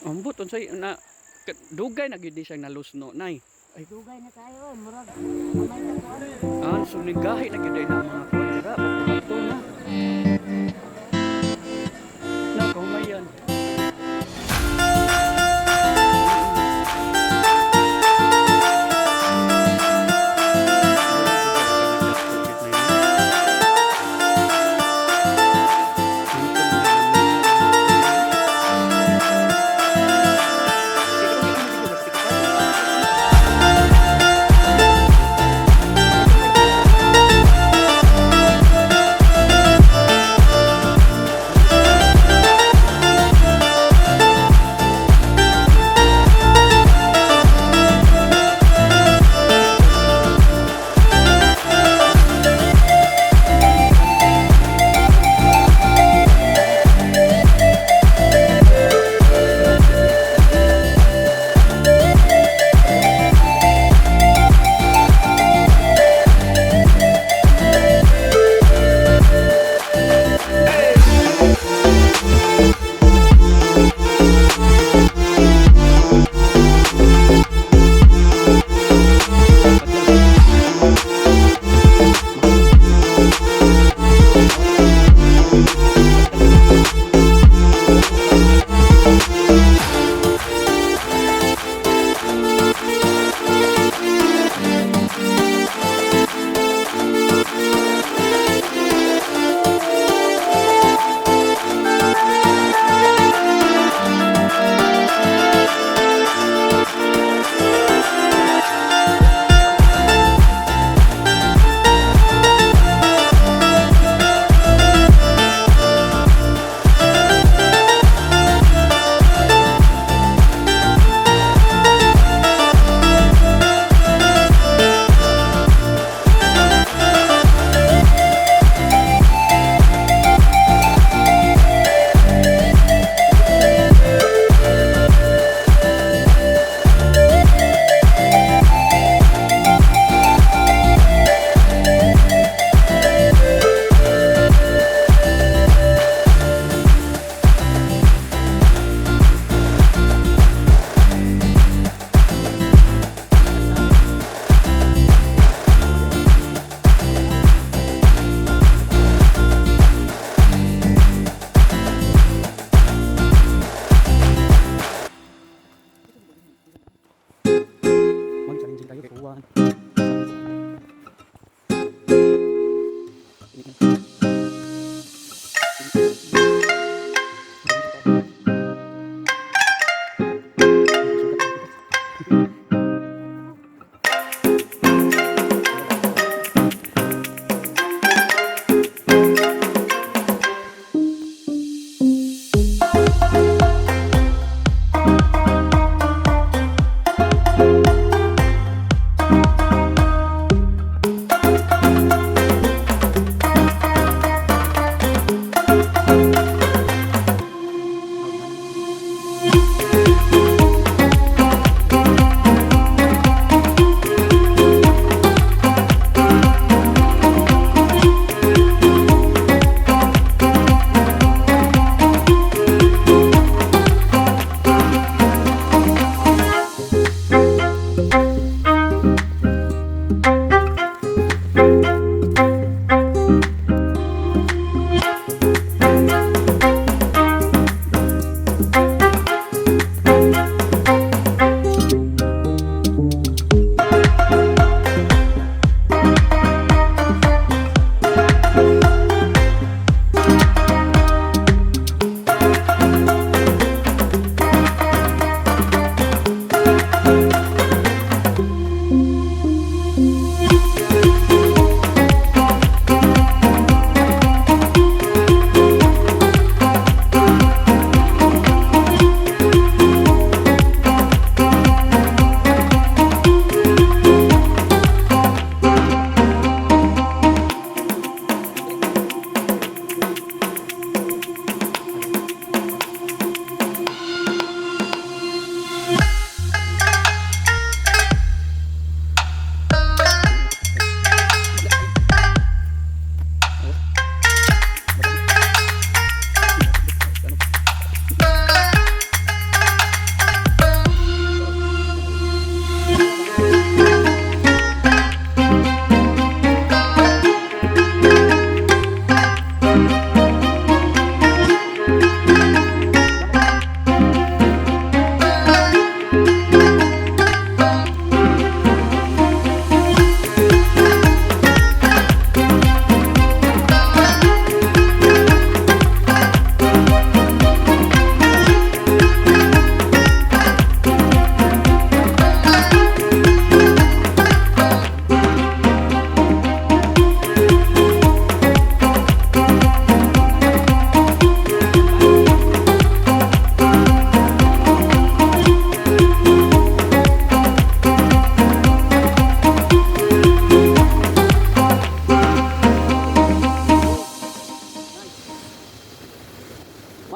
Ambot unsay na dugay na gyud siyang nalusno nay. Ay dugay na kayo, murag amay na ko. Ah, so nigahi na gyud na mga kuwera pato na. Na kumayan.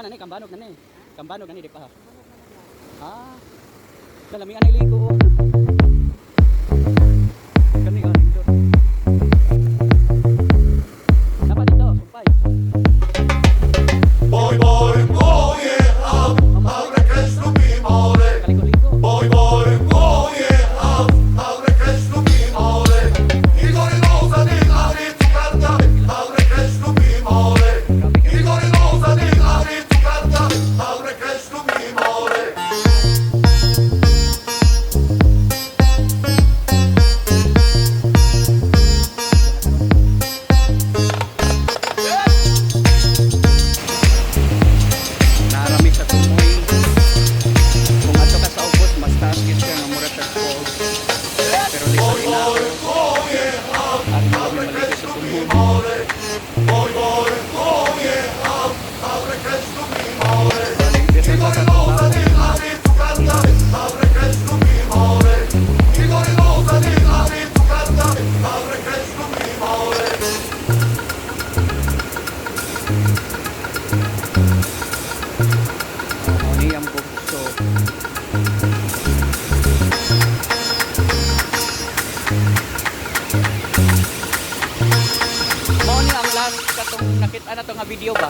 Kuha na ni, Cambanog na ni. Cambanog na ni, di pa ha? Ah. Dalami anay ligo oh. Kani ah, lindot. Dapat dito, sumpay. Boy, boy, oh yeah, abre que es lo mismo, Kaligo-ligo. boy, boy, oh yeah, abre que es lo mismo, Igor y Rosa di abre tu carta, abre que es lo mismo, Igor y Rosa di abre tu carta, abre que es lo mismo, Narami sa tumoy. Kung ato ka sa ubos, mas taas yun siya ng mura sa falls. Pero di sa ina. oh yeah, At hindi maligo sa tumoy. boy, boy, oh yeah, abre que es lo mismo, Dito sa sa Rosa tumaw. di abre tu carta, abre que es lo mismo, Igor y Rosa di abre tu carta, abre que es lo mismo, Ano yung bugso. Mo ni ang last katong nakita na to nga video ba?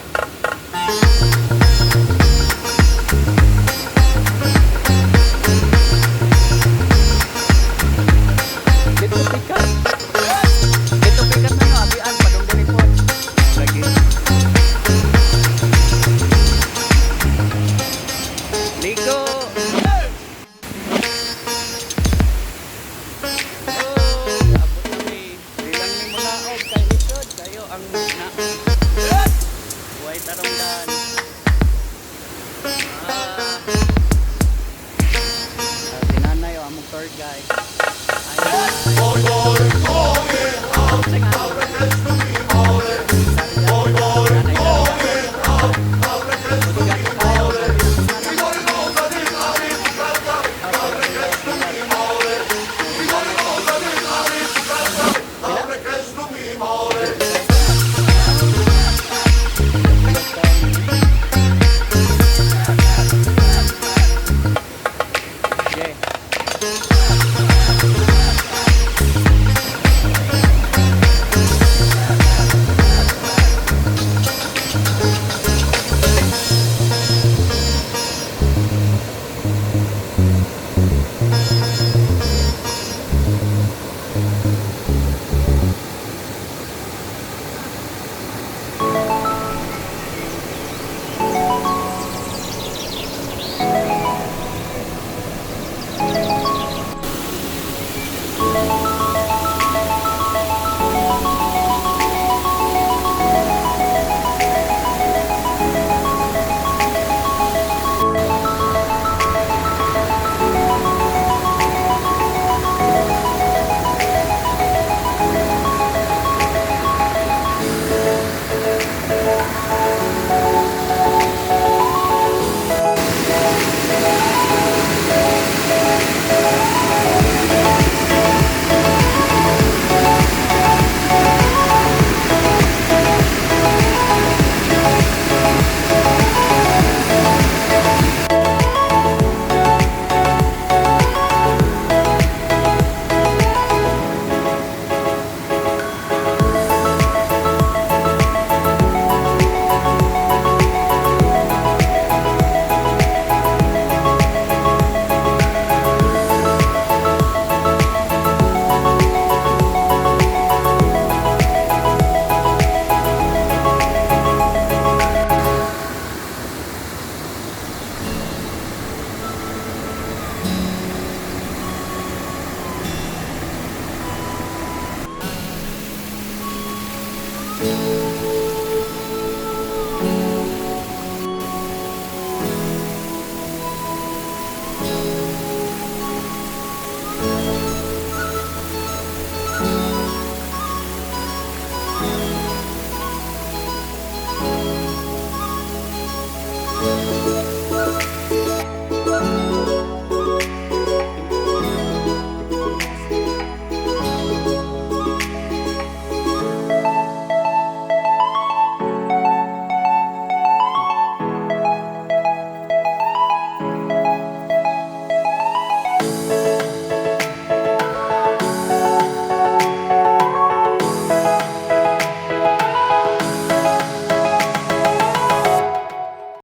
Dito pikat. Dito pikat na yung abian padong diri po. Lagi. Ligo. Oh, abot kami. Bilang ni mulaog kay likod kayo ang na. Buhay tarongdan. Sinanay o among tour guide. Ayan. boy, boy,